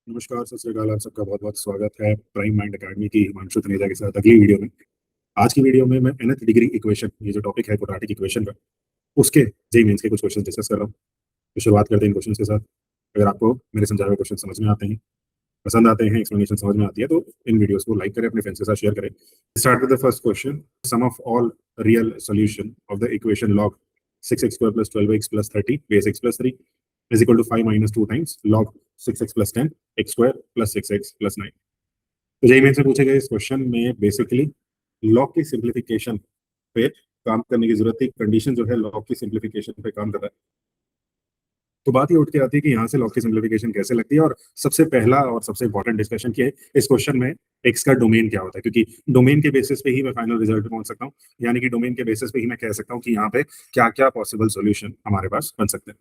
नमस्कार, सत श्री अकाल। आप सबका बहुत बहुत स्वागत है प्राइम माइंड अकेडमी की हिमांशु तनेजा के साथ अगली वीडियो में। आज की वीडियो में मैं nth डिग्री इक्वेशन, ये जो टॉपिक है क्वाड्रेटिक इक्वेशन का, उसके जेई मेंस के कुछ क्वेश्चन डिस्कस कर रहा हूँ। तो शुरुआत करते हैं इन क्वेश्चन के साथ। अगर आपको मेरे समझाए हुए क्वेश्चन समझ में आते हैं, पसंद आते हैं, एक्सप्लेनेशन समझ में आती है, तो इन वीडियोस को लाइक करें, अपने फ्रेंड्स के साथ शेयर करें। Start with the first question. Sum of all real solution of the equation log 6x² + 12x + 30 base x + 3 is equal to 5 - 2 times log 6x + 10 x² + 6x + 9। तो यही मेरे से पूछे गए इस क्वेश्चन में बेसिकली लॉग की सिंप्लीफिकेशन पे काम करने की जरूरत है। कंडीशन जो है लॉग की सिंप्लीफिकेशन पे काम कर रहा है। तो बात ये उठ के आती है कि यहाँ से लॉग की सिंप्लीफिकेशन कैसे लगती है। और सबसे पहला और सबसे इंपॉर्टेंट डिस्कशन की है इस क्वेश्चन में एक्स का डोमेन क्या होता है, क्योंकि डोमेन के बेसिस पे ही मैं फाइनल रिजल्ट पे पहुंच सकता हूँ। यानी कि डोमेन के बेसिस पे ही मैं कह सकता हूँ कि यहाँ पे क्या क्या पॉसिबल सोल्यूशन हमारे पास बन सकते हैं।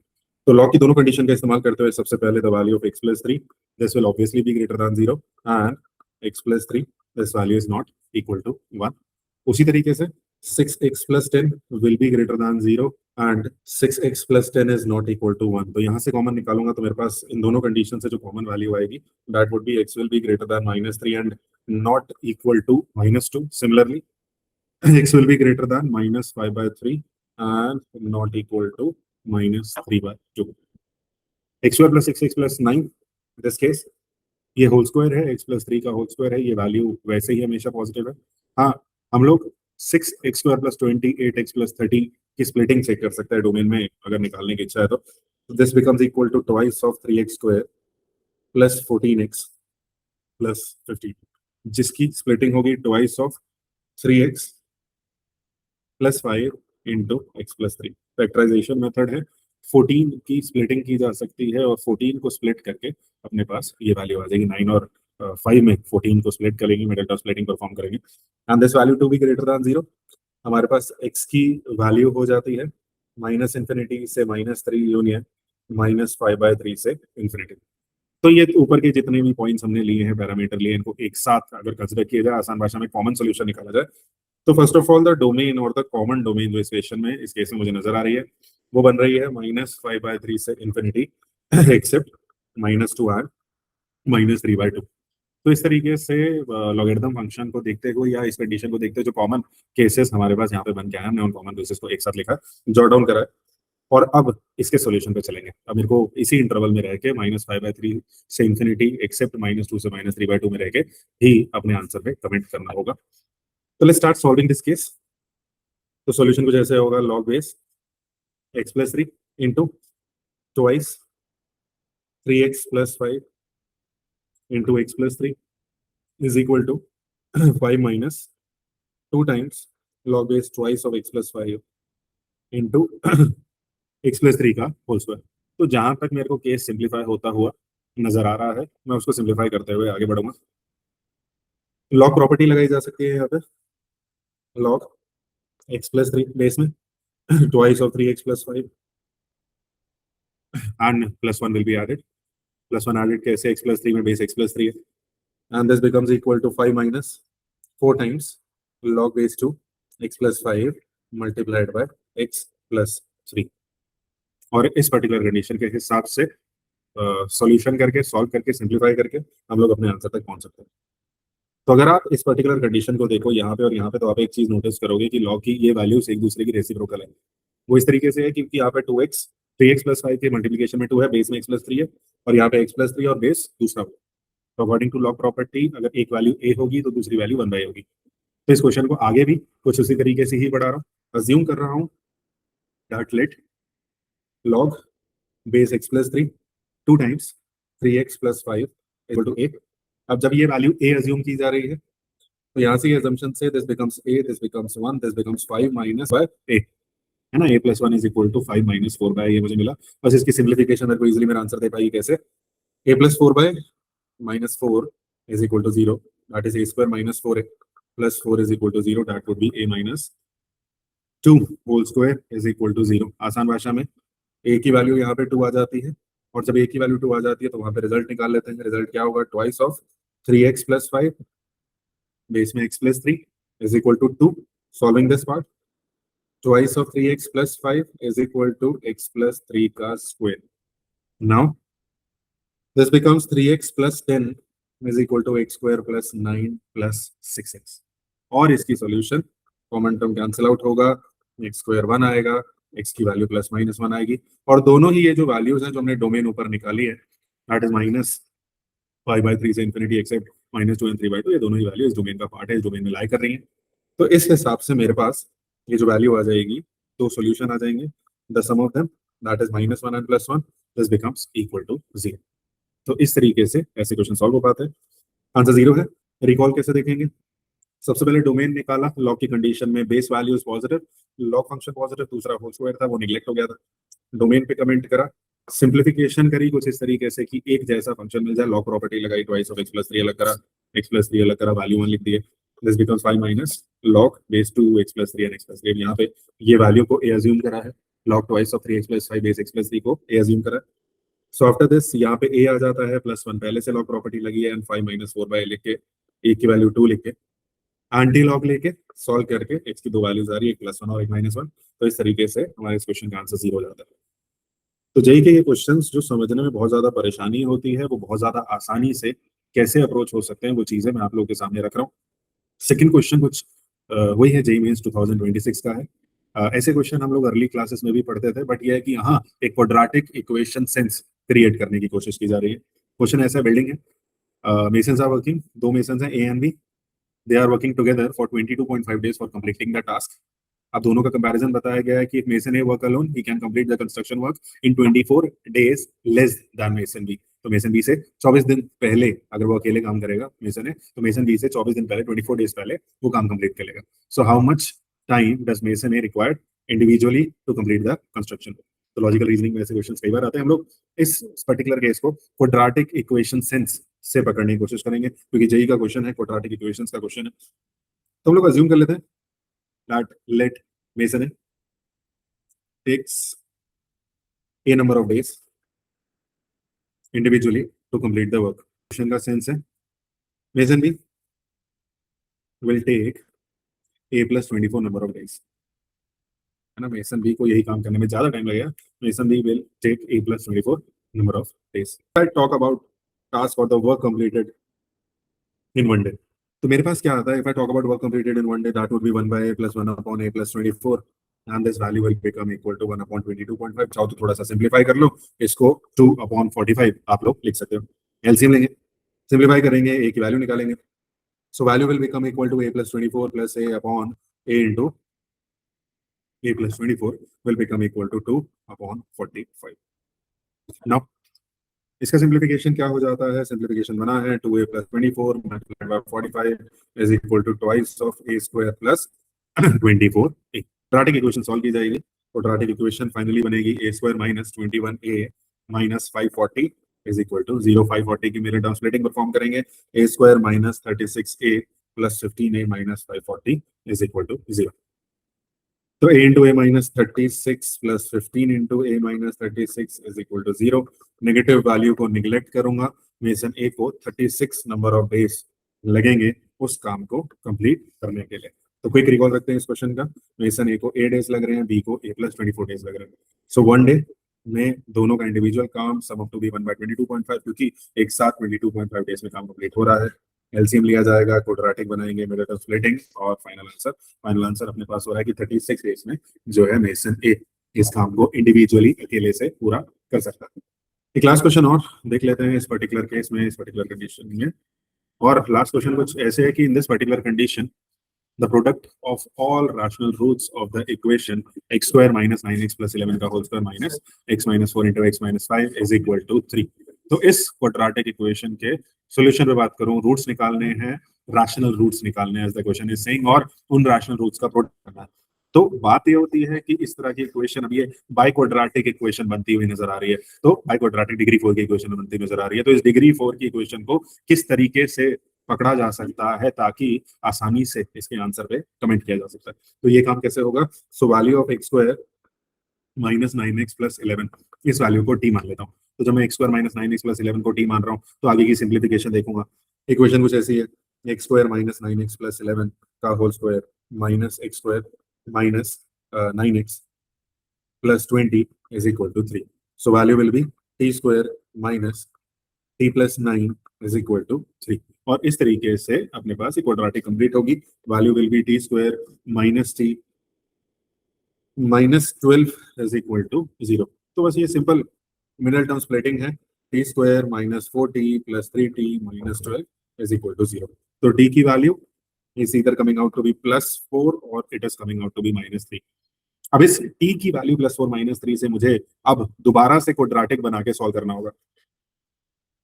तो लॉग की दोनों कंडीशन का इस्तेमाल करते हुए सबसे पहले the value of x + 3 this will obviously be greater than 0 and x + 3 this value is not equal to 1। उसी तरीके से 6x + 10 will be greater than 0 and 6x + 10 is not equal to 1। तो यहाँ से कॉमन निकालूंगा तो मेरे पास इन दोनों कंडीशन से जो कॉमन वैल्यू आएगी that would be x will be greater than -3 and not equal to -2। Similarly x will be greater than -5/3 and not equal to -3/2। x² + 6x + 9 this case ये होल स्क्वायर है, x + 3 का whole square है, ये value वैसे ही हमेशा positive है। हाँ, हम लोग 6x² + 28x + 30 की स्प्लिटिंग चेक कर सकते हैं डोमेन में, अगर निकालने की इच्छा है तो। This becomes equal to twice of 3x² + 14x + 15, जिसकी स्प्लिटिंग होगी twice of 3x + 5 into x + 3। Factorisation method है, 14 की स्प्लिटिंग की जा सकती है और 14 को स्प्लिट करके अपने पास ये वैल्यू आ जाएगी 9 और 5 में 14 को स्प्लिट करेंगे, मिडिल टर्म स्प्लिटिंग परफॉर्म करेंगे and this value to be greater than 0। हमारे पास x की वैल्यू हो जाती है -∞ से -3 यूनियन -5/3 से इंफिनिटी। तो ये ऊपर के जितने भी पॉइंट्स हमने लिए हैं, पैरामीटर लिए, इनको एक साथ अगर कंसिडर किया जाए, आसान भाषा में कॉमन सोल्यूशन निकाला जाए, तो first of all the domain और द कॉमन डोमेन जो इस क्वेश्चन में इस केस में मुझे नजर आ रही है वो बन रही है -5/3 से इंफिनिटी एक्सेप्ट -2 एंड -3/2। तो इस तरीके से लॉगरिथम फंक्शन को देखते हुए या इस कंडीशन को देखते हुए जो कॉमन केसेस हमारे पास यहाँ पे बन के आए, हमने उन कॉमन केसेस को एक साथ लिखा, जॉट डाउन करा है और अब इसके सॉल्यूशन पे चलेंगे। अब मेरे को इसी इंटरवल में रह के -5/3 से इंफिनिटी एक्सेप्ट -2 से -3/2 में रह के ही अपने आंसर पे कमेंट करना होगा। तो let's start solving this case. तो सॉल्यूशन कुछ ऐसे होगा, log base x + 3 into twice 3x + 5 into x + 3 is equal to 5 - 2 times log base twice of x + 5 into x + 3 का होल स्क्वायर। तो जहां तक मेरे को केस सिंप्लीफाई होता हुआ नजर आ रहा है, मैं उसको सिंप्लीफाई करते हुए आगे बढ़ूंगा। लॉग प्रॉपर्टी लगाई जा सकती है यहाँ पे, log x + 3 बेस में twice of 3x + 5 and +1 will be added। +1 added कैसे, x + 3 में बेस x + 3 है and this becomes equal to 5 - 4 times log base 2 x + 5 multiplied by x + 3। और इस पर्टिकुलर कंडीशन के हिसाब से सॉल्यूशन करके, सॉल्व करके, सिंप्लीफाई करके हम लोग अपने आंसर तक पहुंच सकते हैं। तो अगर आप इस पर्टिकुलर कंडीशन को देखो यहाँ पे और यहाँ पे, तो आप एक चीज नोटिस करोगे कि लॉग की ये वैल्यूज एक दूसरे की रेसिप्रोकल है। वो इस तरीके से है क्योंकि यहाँ पे 2x 3x + 5 के मल्टीप्लीकेशन में 2 है, बेस में x + 3 है और यहाँ पे x + 3 और बेस दूसरा हो। तो अकॉर्डिंग टू लॉग प्रॉपर्टी अगर एक वैल्यू a होगी तो दूसरी वैल्यू 1/a होगी। तो इस क्वेश्चन को आगे भी कुछ उसी तरीके से ही बढ़ा रहा हूँ। अज्यूम कर रहा हूँ that let log base x + 3 2 times 3x + 5 equal to a। अब जब ये वैल्यू a अज्यूम की जा रही है तो यहाँ से ये assumption से this becomes a, this becomes 1, this becomes 5 - by a, है ना। a + 1 is equal to 5 - 4/a ये मुझे मिला। बस इसकी सिंप्लीफिकेशन मेरे को इजीली मेरा आंसर दे पाएगी कैसे। a + 4/- 4 is equal to 0, that is a² - 4a plus 4 is equal to 0, that would be a - 2 whole square is equal to 0। आसान भाषा में a की वैल्यू यहाँ पे 2 आ जाती है और जब a की वैल्यू 2 आ जाती है तो वहां पे रिजल्ट निकाल लेते हैं। रिजल्ट क्या होगा, ट्वाइस ऑफ 3x + 5 बेस में x + 3 is equal to 2। Solving this part, twice of 3x + 5 is equal to x + 3 का square. Now This becomes 3x plus 10 is equal to x square plus 9 plus 6x. और इसकी solution common term cancel out होगा, x square 1 आएगा, x की value plus minus 1 आएगी, और दोनों ही ये जो वैल्यूज हैं जो हमने डोमेन ऊपर निकाली है, दैट इज माइनस 5/3 से इन्फिनिटी एक्सेप्ट -2 and 3/2, ये दोनों ही वैल्यू इस डोमेन का पार्ट है, इस डोमेन में लाई कर रही है। तो इस हिसाब से मेरे पास ये जो वैल्यू आ जाएगी, दो सॉल्यूशन आ जाएंगे, the sum of them that is -1 and +1, this becomes equal to 0। तो इस तरीके से ऐसे क्वेश्चन सॉल्व हो पाते हैं। आंसर 0 है। रिकॉल कैसे देखेंगे? सबसे पहले डोमेन निकाला, लॉग की कंडीशन में base value is positive, log function positive, दूसरा होल स्क्वायर था वो निगलेक्ट हो गया था। डोमेन पे कमेंट करा, सिंप्लीफिकेशन करी कुछ इस तरीके से कि एक जैसा फंक्शन मिल जाए, लॉग प्रॉपर्टी लगाई, ट्वाइस ऑफ x+3 अलग करा, x+3 अलग करा, वैल्यू 1 लिख दिए, this becomes 5 minus log base 2 x+3 and x+3। यहाँ पे ये वैल्यू को a अज्यूम करा है, log twice of 3x+5 base x+3 को a अज्यूम करा है। सो आफ्टर दिस यहाँ पे a आ जाता है, +1 पहले से लॉग प्रॉपर्टी लगी है, एंड 5 माइनस 4/a लिख के a की वैल्यू 2 लिख के एंटी लॉग लेके सॉल्व करके x की दो वैल्यूज आ रही है, एक +1 और एक -1। तो इस तरीके से हमारे इस क्वेश्चन का आंसर 0 हो जाता है। तो जेई के ये क्वेश्चंस जो समझने में बहुत ज्यादा परेशानी होती है, वो बहुत ज्यादा आसानी से कैसे अप्रोच हो सकते हैं, वो चीजें मैं आप लोगों के सामने रख रहा हूँ। सेकंड क्वेश्चन कुछ वही है, जेई मेंस 2026 का है। ऐसे क्वेश्चन हम लोग अर्ली क्लासेस में भी पढ़ते थे, बट ये है कि यहाँ एक क्वाड्रेटिक इक्वेशन सेंस क्रिएट करने की कोशिश की जा रही है। क्वेश्चन ऐसा, बिल्डिंग है, मेसन्स आर वर्किंग, दो मेसन्स हैं A and B, they are working together for 22.5 days for completing the task. अब दोनों का कंपैरिजन बताया गया है कि एक mason A work alone, he can complete the construction work in 24 days less than mason B. तो मेसन बी से 24 दिन पहले अगर वो अकेले काम करेगा मेसन है, तो मेसन बी से 24 दिन पहले, 24 days पहले वो काम कंप्लीट करेगा। So how much time does mason A required individually to complete the construction. तो लॉजिकल रीजनिंग में ऐसे क्वेश्चंस कई बार आते हैं। हम लोग इस पर्टिकुलर केस को क्वाड्रेटिक इक्वेशन सेंस से पकड़ने की कोशिश करेंगे, क्योंकि जेई का क्वेश्चन है, क्वाड्रेटिक इक्वेशंस का क्वेश्चन है। तो हम लोग अज्यूम कर लेते हैं that let Mason A takes a number of days individually to complete the work. Question का सेंस है, Mason B will take a plus 24 number of days, है ना। Mason B को यही काम करने में ज्यादा टाइम लगेगा। Mason B will take a plus 24 number of days. I talk about task or the work completed in one day. तो मेरे पास क्या आता है, if I talk about work completed in one day, that would be 1/a plus 1 upon a plus 24, and this value will become equal to 1 upon 22.5। चाहो तो थोड़ा सा simplify कर लो, इसको 2 upon 45 आप लोग लिख सकते हो। एलसीएम लेंगे, सिंप्लीफाई करेंगे, a की वैल्यू निकालेंगे, so value will become equal to a plus 24 plus a upon a into a plus 24 will become equal to 2 upon 45। Now इसका सिंप्लीफिकेशन क्या हो जाता है, सिंप्लीफिकेशन बना है 2a plus 24 multiplied by 45 is equal to twice of a square plus 24a। Quadratic equation solve की जाएगी, quadratic equation finally बनेगी a square minus 21a minus 540 is equal to 0। 540 की मेरे टर्म स्प्लिटिंग परफॉर्म करेंगे, a square minus 36a plus 15a minus 540 is equal to 0। तो a into a minus 36 plus 15 into a minus 36 is equal to 0। Negative value को neglect करूंगा, mason ए को 36 number of days लगेंगे उस काम को complete करने के लिए। तो क्विक रिकॉल रखते हैं इस क्वेश्चन का, मेसन ए को 8 डेज लग रहे हैं, बी को a plus 24 डेज लग रहे हैं। सो वन डे में दोनों का इंडिविजुअल काम सम अप टू बी 1/22.5, क्योंकि एक साथ 22.5 डेज में काम कंप्लीट हो रहा है। एलसीएम लिया जाएगा, क्वाड्रेटिक बनाएंगे, मिडल टर्म स्प्लिटिंग, और फाइनल आंसर अपने पास हो रहा है कि 36 डेज में जो है मेसन ए इस काम को इंडिविजुअली अकेले से पूरा कर सकता है। एक लास्ट क्वेश्चन और देख लेते हैं इस पर्टिकुलर केस में, इस पर्टिकुलर कंडीशन में। और लास्ट क्वेश्चन कुछ ऐसे है कि in this particular condition the product of all rational roots of the equation x square minus 9x plus 11 का whole square minus x minus 4 into x minus 5 is equal to 3। तो इस quadratic equation के solution पे बात करूं, roots निकालने हैं, rational roots निकालने हैं, as the question is saying, और उन रैशनल रूट्स का प्रोडक्ट करना है। तो बात ये होती है कि इस तरह की इक्वेशन अब ये बाई क्वाड्रेटिक इक्वेशन बनती हुई नजर आ रही है। तो बाई क्वाड्रेटिक डिग्री 4 की इक्वेशन बनती नजर आ रही है। तो इस डिग्री 4 की इक्वेशन को किस तरीके से पकड़ा जा सकता है ताकि आसानी से इसके आंसर पे कमेंट किया जा सकता है। तो ये काम कैसे होगा, so value of x square minus 9x plus 11, इस वैल्यू को टी मान लेता हूँ। तो जब मैं x square minus 9x plus 11 को टी मान रहा हूँ, तो आगे की सिंप्लीफिकेशन देखूंगा। इक्वेशन कुछ ऐसी है, X square minus 9x plus 11 का whole square minus X square minus 9x plus 20 is equal to 3। So value will be T square minus t plus 9 is equal to 3। और इस तरीके से अपने पास एक क्वाड्रेटिक कंप्लीट होगी। Value will be T square minus T minus 12 is equal to 0। तो बस ये सिंपल मिडिल टर्म स्प्लिटिंग है। T square minus 4t plus 3t minus 12 is equal to 0। तो टी की वैल्यू इज इधर कमिंग आउट टू बी +4 और it is coming out to be -3। अब इस t की वैल्यू +4 -3 से मुझे अब दोबारा से क्वाड्रेटिक बना के सॉल्व करना होगा।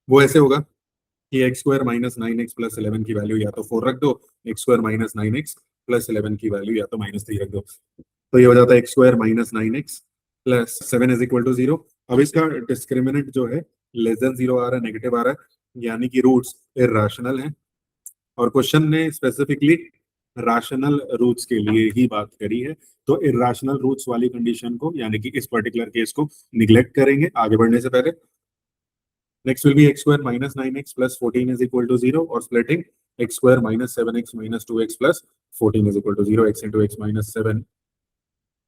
वो ऐसे होगा कि x square minus 9x plus 11 की वैल्यू या तो 4 रख दो, x square minus 9x plus 11 की वैल्यू या तो -3 रख दो। तो ये हो जाता है X square minus 9x plus 7 is equal to 0। अब इसका डिस्क्रिमिनेंट जो है लेस देन 0 आ रहा है, नेगेटिव आ रहा है, यानी कि रूट्स इर्राशनल है। और क्वेश्चन ने स्पेसिफिकली राशनल रूट्स के लिए ही बात करी है। तो इर्राशनल रूट्स वाली कंडीशन को यानी कि इस पर्टिकुलर केस को निग्लेक्ट करेंगे आगे बढ़ने से पहले। Next will be x square minus 9x plus 14 is equal to 0 और splitting x square minus 7x minus 2x plus 14 is equal to 0। X into x minus 7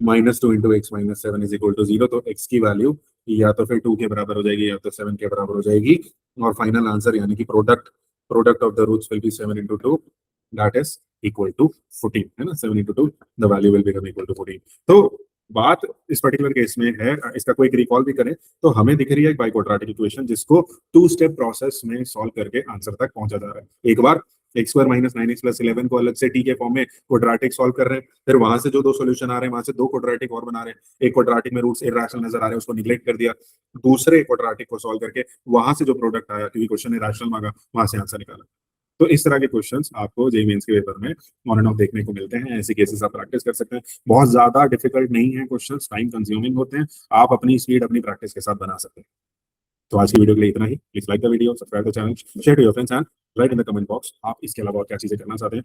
minus 2 into x minus 7 is equal to 0। तो x की value या तो फिर 2 के बराबर हो जाएगी या तो 7 के बराबर हो जाएगी। और फाइनल आंसर यानी कि product of the roots will be 7 into 2 that is equal to 14 है ना। 7 into 2 the value will become equal to 14। तो बात इस पर्टिकुलर केस में है, इसका कोई रिकॉल भी करें तो हमें दिख रही है एक बाइक्वाड्रेटिक इक्वेशन जिसको 2 स्टेप प्रोसेस में सॉल्व करके आंसर तक पहुंचा जा रहा है। एक बार x square minus 9x plus 11 को अलग से टी के फॉर्म में क्वाड्रेटिक सॉल्व कर रहे हैं, फिर वहां से जो दो सॉल्यूशन आ रहे हैं वहां से दो क्वाड्रेटिक और बना रहे हैं। एक क्वाड्रेटिक में रूट्स इरेशनल नजर आ रहे हैं, उसको निग्लेक्ट कर दिया। दूसरे क्वाड्रेटिक को सॉल्व करके वहां से जो प्रोडक्ट आया, क्योंकि क्वेश्चन इरेशनल मांगा, वहां से आंसर निकाला। तो इस तरह के क्वेश्चंस आपको जेईई मेंस के पेपर में ऑन एंड ऑफ देखने को मिलते हैं। ऐसे केसेस आप प्रैक्टिस कर सकते हैं। बहुत ज्यादा डिफिकल्ट नहीं है क्वेश्चंस, टाइम कंज्यूमिंग होते हैं। आप अपनी स्पीड अपनी प्रैक्टिस के साथ बना सकते हैं। तो आज की वीडियो के लिए इतना ही। Please like the video, subscribe the channel, share to your friends and write in the comment box आप इसके अलावा और क्या चीजें करना चाहते हैं।